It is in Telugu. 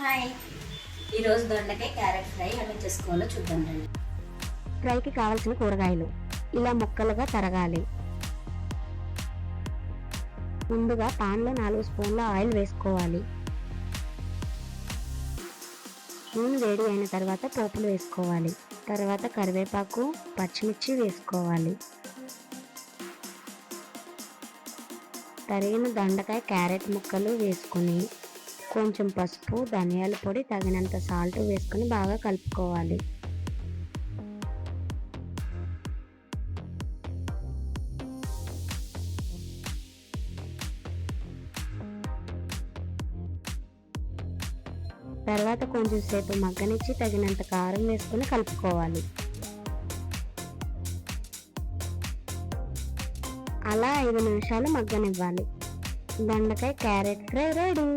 హాయ్, ఈరోజు దొండకాయ క్యారెట్ ఫ్రై ఎలా చేసుకోవాలో చూద్దాం రండి. ఫ్రైకి కావాల్సిన కూరగాయలు ఇలా ముక్కలుగా తరగాలి. ముందుగా పాన్లో 4 స్పూన్ల ఆయిల్ వేసుకోవాలి. నూనె వేడి అయిన తర్వాత పోపులు వేసుకోవాలి. తర్వాత కరివేపాకు, పచ్చిమిర్చి వేసుకోవాలి. తరిగిన దొండకాయ క్యారెట్ ముక్కలు వేసుకొని కొంచెం పసుపు, ధనియాల పొడి, తగినంత సాల్ట్ వేసుకొని బాగా కలుపుకోవాలి. తర్వాత కొంచెం సేపు మగ్గనిచ్చి తగినంత కారం వేసుకొని కలుపుకోవాలి. అలా 5 నిమిషాలు మగ్గనివ్వాలి. దొండకాయ క్యారెట్ ఫ్రై రెడీ.